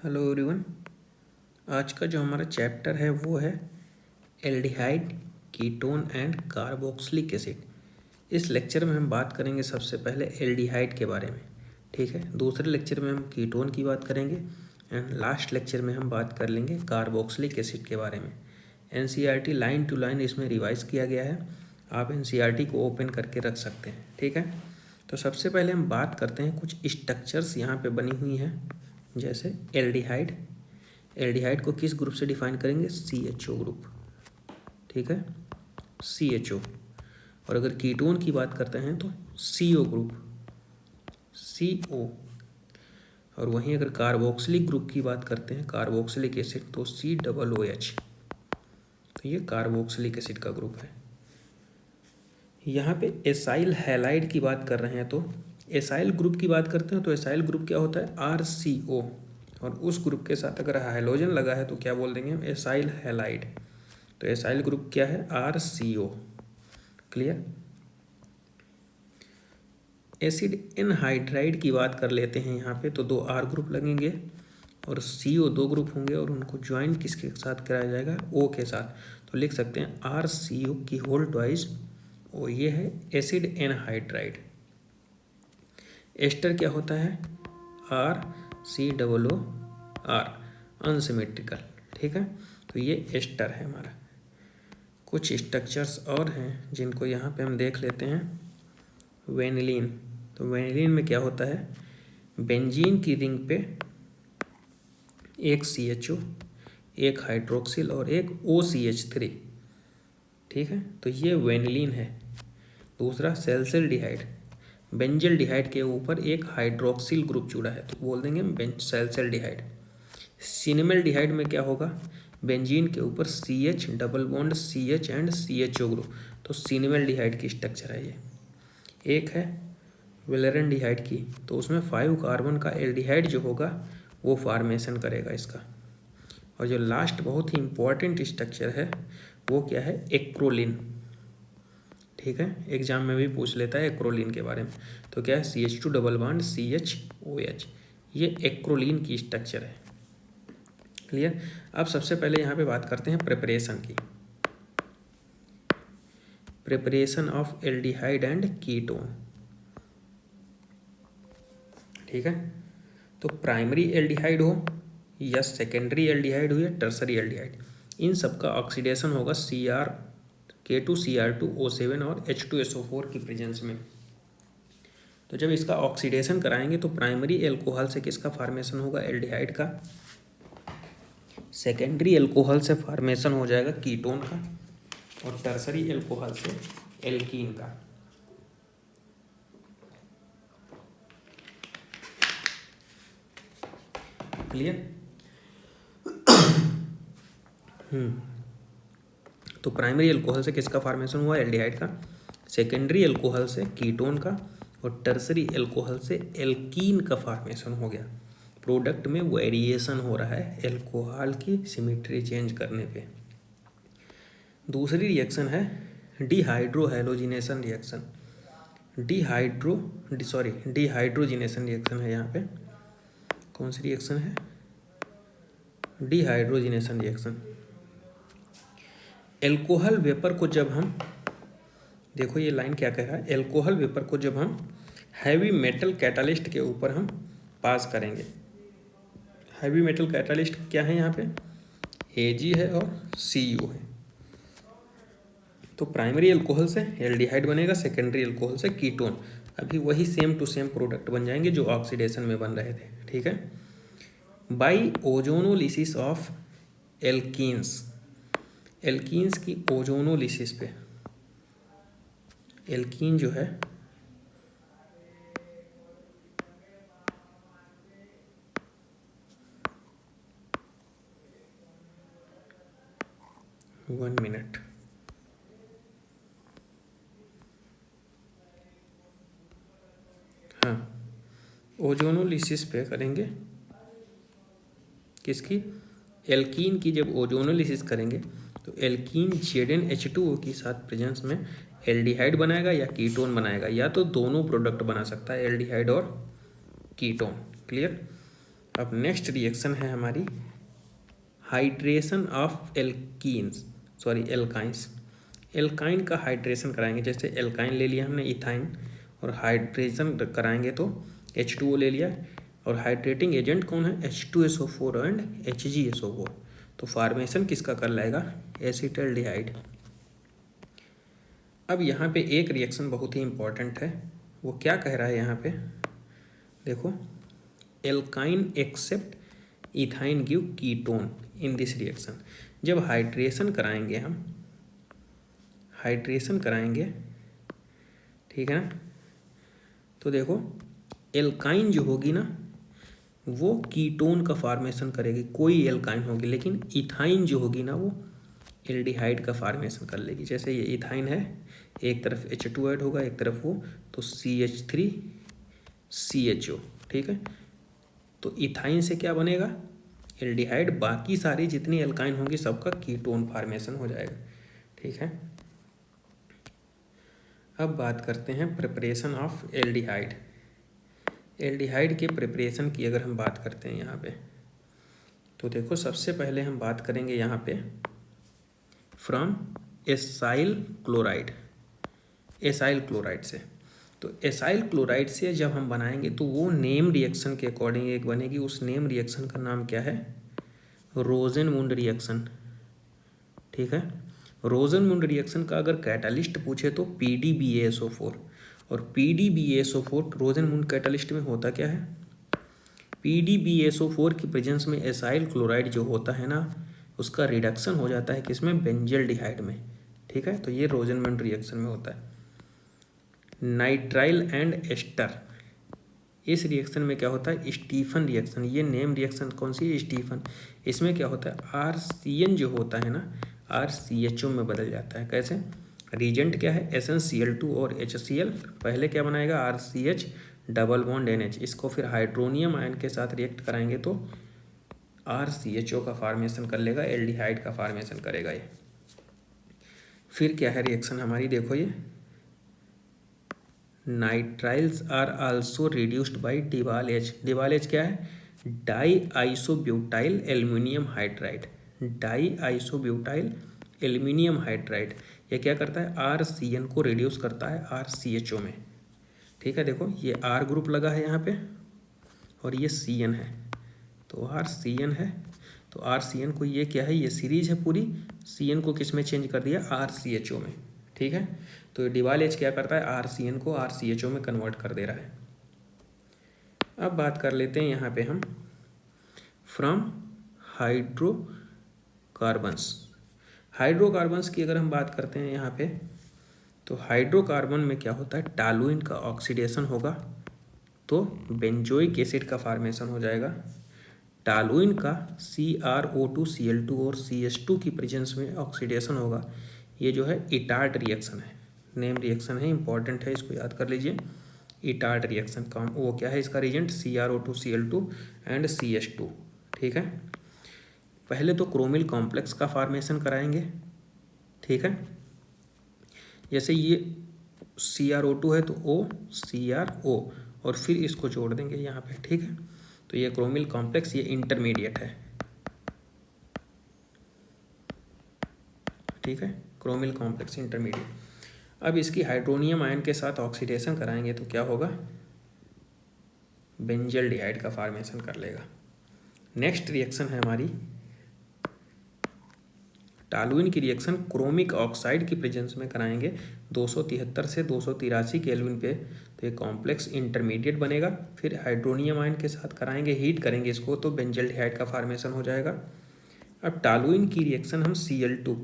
Hello everyone. आज का जो हमारा चैप्टर है वो है aldehyde, ketone and carboxylic acid. इस लेक्चर में हम बात करेंगे सबसे पहले एल्डिहाइड के बारे में, ठीक है। दूसरे लेक्चर में हम कीटोन की बात करेंगे एंड लास्ट लेक्चर में हम बात कर लेंगे कार्बोक्सिलिक एसिड के बारे में। एनसीईआरटी लाइन टू लाइन इसमें रिवाइज किया गया है, आप एनसीईआरटी को ओपन करके रख सकते हैं, ठीक है। तो सबसे पहले हम बात करते हैं कुछ स्ट्रक्चर्स यहाँ पे बनी हुई हैं, जैसे एल्डिहाइड। एल्डिहाइड को किस ग्रुप से डिफाइन करेंगे? CHO ग्रुप, ठीक है, CHO। और अगर कीटोन की बात करते हैं तो CO ग्रुप, CO। और वहीं अगर कार्बोक्सिलिक ग्रुप की बात करते हैं, कार्बोक्सिलिक एसिड, तो COOH। तो ये कार्बोक्सिलिक एसिड का ग्रुप है। यहाँ पे एसाइल हैलाइड की बात कर रहे हैं तो एसाइल ग्रुप की बात करते हैं तो एसाइल ग्रुप क्या होता है? RCO। और उस ग्रुप के साथ अगर हाइड्रोजन लगा है तो क्या बोल देंगे हम? Acyl halide. तो एसाइल ग्रुप क्या है? RCO। क्लियर। एसिड एनहाइड्राइड की बात कर लेते हैं यहाँ पे, तो 2 R ग्रुप लगेंगे और CO 2 ग्रुप होंगे और उनको ज्वाइन किसके साथ कराया जाएगा? O के साथ। तो लिख सकते हैं RCO की होल ट्वाइस O। ये है एसिड एनहाइड्राइड। एस्टर क्या होता है? RCOOR, अनसिमेट्रिकल, ठीक है। तो ये एस्टर है हमारा। कुछ स्ट्रक्चर्स और हैं जिनको यहाँ पे हम देख लेते हैं। वेनिलीन। तो वेनिलीन में क्या होता है? बेंजीन की रिंग पे एक CHO, एक हाइड्रोक्सिल और एक OCH3, ठीक है। तो ये वेनिलीन है। दूसरा सैल्सिल्डिहाइड। बेंजल्डिहाइड के ऊपर एक हाइड्रोक्सिल ग्रुप जुड़ा है तो बोल देंगे सैल्सिल्डिहाइड। सिनेमल्डिहाइड में क्या होगा? बेंजीन के ऊपर CH double bond CH and CHO group, तो सिनेमल्डिहाइड की स्ट्रक्चर है ये। एक है वेलेरनडिहाइड की, तो उसमें 5 कार्बन का एल्डिहाइड जो होगा वो फॉर्मेशन करेगा इसका। और जो लास्ट बहुत ही इंपॉर्टेंट स्ट्रक्चर है वो क्या है? एक्रोलिन, ठीक है। एग्जाम में भी पूछ लेता है एक्रोलिन के बारे में। तो क्या है? CH2 डबल बॉन्ड CHOH, ये एक्रोलिन की स्ट्रक्चर है। क्लियर। अब सबसे पहले यहाँ पे बात करते हैं प्रिपरेशन की। Preparation of aldehyde and ketone, ठीक है। तो प्राइमरी एल्डिहाइड हो या सेकेंडरी एल्डिहाइड हो या टर्सरी एल्डिहाइड, इन सब का ऑक्सीडेशन होगा K2Cr2O7 और H2SO4 की प्रेजेंस में। तो जब इसका ऑक्सीडेशन कराएंगे तो प्राइमरी एल्कोहल से किसका फॉर्मेशन होगा? एल्डिहाइड का। सेकेंडरी एल्कोहल से फॉर्मेशन हो जाएगा कीटोन का और टर्सरी एल्कोहल से एल्कीन का। क्लियर। तो प्राइमरी अल्कोहल से किसका फॉर्मेशन हुआ? एल्डिहाइड का। सेकेंडरी अल्कोहल से कीटोन का और टर्सरी अल्कोहल से एल्कीन का फॉर्मेशन हो गया। प्रोडक्ट में वेरिएशन हो रहा है अल्कोहल की सिमेट्री चेंज करने पे। दूसरी रिएक्शन है डिहाइड्रोहैलोजिनेशन रिएक्शन। डिहाइड्रोजिनेशन रिएक्शन है यहाँ पे। कौन सी रिएक्शन है? Dehydrogenation reaction. एल्कोहल वेपर को जब हम, देखो ये लाइन क्या कह रहा है, एल्कोहल वेपर को जब हम हैवी मेटल कैटालिस्ट के ऊपर हम पास करेंगे। हैवी मेटल कैटालिस्ट क्या है यहाँ पे? Ag है और Cu है। तो प्राइमरी अल्कोहल से एल्डिहाइड बनेगा, सेकेंडरी अल्कोहल से कीटोन। अभी वही सेम टू सेम प्रोडक्ट बन जाएंगे जो ऑक्सीडेशन में बन रहे थे, ठीक है। By ozonolysis of alkenes, alkenes की ओजोनोलिसिस पे एल्कीन जो है वन मिनट, हाँ, ओजोनोलिसिस पे करेंगे किसकी? एल्कीन की। जब ओजोनोलिसिस करेंगे तो एल्कीन ZnH2O के साथ प्रेजेंस में एल्डिहाइड बनाएगा या कीटोन बनाएगा, या तो दोनों प्रोडक्ट बना सकता है, एल्डिहाइड और कीटोन। क्लियर। अब नेक्स्ट रिएक्शन है हमारी हाइड्रेशन ऑफ एल्काइंस। एल्काइन का हाइड्रेशन कराएंगे, जैसे एल्काइन ले लिया हमने इथाइन, और हाइड्रेशन कराएंगे तो H2O ले लिया, और हाइड्रेटिंग एजेंट कौन है, H2SO4 एंड HgSO4। तो फॉर्मेशन किसका कर लाएगा, एसिटल्डिहाइड। अब यहाँ पे एक रिएक्शन बहुत ही इंपॉर्टेंट है, वो क्या कह रहा है यहाँ पे देखो, alkyne except ethyne give ketone in this reaction. जब हाइड्रेशन कराएंगे हम, हाइड्रेशन कराएंगे, ठीक है ना, तो देखो एल्काइन जो होगी ना वो कीटोन का फॉर्मेशन करेगी, कोई एल्काइन होगी, लेकिन इथाइन जो होगी ना वो एल्डिहाइड का फॉर्मेशन कर लेगी। जैसे ये इथाइन है, एक तरफ H2 ऐड होगा, एक तरफ वो, तो CH3CHO, ठीक है। तो इथाइन से क्या बनेगा, एल्डिहाइड, बाकी सारी जितनी एल्काइन होंगी सबका कीटोन फॉर्मेशन हो जाएगा, ठीक है। अब बात करते हैं प्रिपरेशन ऑफ एल्डिहाइड। एल्डिहाइड के प्रिपरेशन की अगर हम बात करते हैं यहाँ पे, तो देखो सबसे पहले हम बात करेंगे यहाँ पे from acyl chloride, acyl chloride से। तो एसाइल क्लोराइड से जब हम बनाएंगे तो वो नेम रिएक्शन के अकॉर्डिंग एक बनेगी, उस नेम रिएक्शन का नाम क्या है, रोजेनमुंड रिएक्शन, ठीक है। रोजेनमुंड रिएक्शन का अगर कैटालिस्ट पूछे तो PDBaSO4, और PDBaSO4 रोजेनमुंड कैटालिस्ट में होता क्या है, PDBaSO4 की प्रेजेंस में एसाइल क्लोराइड जो होता है ना उसका रिडक्शन हो जाता है किसमें, बेंजल्डिहाइड में, ठीक है। तो ये रोजेनमुंड रिएक्शन में होता है। नाइट्राइल एंड एस्टर, इस रिएक्शन में क्या होता है, स्टीफन रिएक्शन। ये नेम रिएक्शन कौन सी है, स्टीफन। इसमें क्या होता है, RCN जो होता है ना RCHO में बदल जाता है। कैसे, रीजेंट क्या है, SnCl2 और HCl, पहले क्या बनाएगा RCH डबल बॉन्ड NH, इसको फिर हाइड्रोनियम आयन के साथ रिएक्ट कराएंगे तो RCHO का फॉर्मेशन कर लेगा, एल्डिहाइड का फॉर्मेशन करेगा ये। फिर क्या है रिएक्शन हमारी, देखो ये nitriles are also reduced by DIBAL H। DIBAL H क्या है, di isobutyl aluminium hydride, di isobutyl aluminium hydride. ये क्या करता है, RCN को रिड्यूस करता है RCHO में, ठीक है। देखो ये R ग्रुप लगा है यहाँ पे और ये CN है, तो RCN है, तो RCN को ये क्या है, ये सीरीज है पूरी, CN को किस में चेंज कर दिया, RCHO में, ठीक है। तो डिवाल H क्या करता है, RCN को RCHO में कन्वर्ट कर दे रहा है। अब बात कर लेते हैं यहाँ पे हम फ्रॉम हाइड्रोकार्बन्स। हाइड्रोकार्बन्स की अगर हम बात करते हैं यहाँ पे, तो हाइड्रोकार्बन में क्या होता है, टॉलुइन का ऑक्सीडेशन होगा तो बेंजोइक एसिड का फॉर्मेशन हो जाएगा। टॉलुइन का CrO2Cl2 और CH2 की प्रेजेंस में ऑक्सीडेशन होगा। ये जो है इटार्ट रिएक्शन है, नेम रिएक्शन है, इंपॉर्टेंट है, इसको याद कर लीजिए। इटार्ट रिएक्शन का वो क्या है, इसका रिजेंट CrO2Cl2 एंड CH2, ठीक है। पहले तो क्रोमिल कॉम्प्लेक्स का फॉर्मेशन कराएंगे, ठीक है। जैसे ये CrO2 है तो OCrO, और फिर इसको जोड़ देंगे यहाँ पे, ठीक है। तो ये क्रोमिल कॉम्प्लेक्स ये इंटरमीडिएट है, ठीक है, क्रोमिल कॉम्प्लेक्स इंटरमीडिएट। अब इसकी हाइड्रोनियम आयन के साथ ऑक्सीडेशन कराएंगे तो क्या होगा, बेंजल्डिहाइड का फॉर्मेशन कर लेगा। नेक्स्ट रिएक्शन है हमारी टॉलुइन की रिएक्शन क्रोमिक ऑक्साइड की प्रेजेंस में कराएंगे 273 से 283 केल्विन पे, तो ये कॉम्प्लेक्स इंटरमीडिएट बनेगा। फिर हाइड्रोनियम आयन के साथ कराएंगे, हीट करेंगे इसको तो बेंजल्डिहाइड का फॉर्मेशन हो जाएगा। अब टॉलुइन की रिएक्शन हम Cl2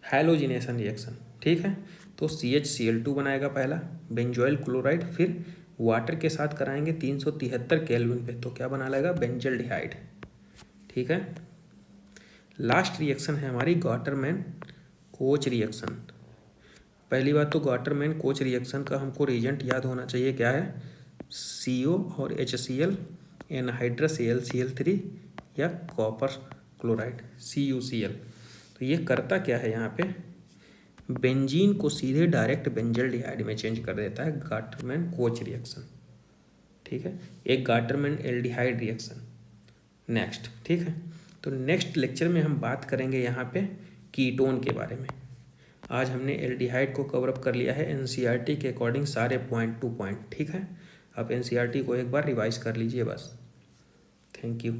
हैलोजिनेशन रिएक्शन, ठीक है, तो CHCl2 बनाएगा पहला बेंजोइल क्लोराइड, फिर वाटर के साथ कराएंगे 373 केल्विन पे, तो क्या बना लेगा, बेंजल्डिहाइड, ठीक है। लास्ट रिएक्शन है हमारी गॉटरमैन कोच रिएक्शन। पहली बात तो गॉटरमैन कोच रिएक्शन का हमको रीजेंट याद होना चाहिए, क्या है, CO और HCl एनहाइड्रस AlCl3 या कॉपर क्लोराइड CuCl। तो ये करता क्या है, यहाँ पे बेंजीन को सीधे डायरेक्ट बेंजल्डिहाइड में चेंज कर देता है, गॉटरमैन कोच रिएक्शन, ठीक है। एक गॉटरमैन एल्डिहाइड रिएक्शन, नेक्स्ट, ठीक है। तो नेक्स्ट लेक्चर में हम बात करेंगे यहाँ पे कीटोन के बारे में। आज हमने एल्डिहाइड को कवर अप कर लिया है एनसीईआरटी के अकॉर्डिंग, सारे पॉइंट टू पॉइंट, ठीक है। आप एनसीईआरटी को एक बार रिवाइज कर लीजिए बस। Thank you.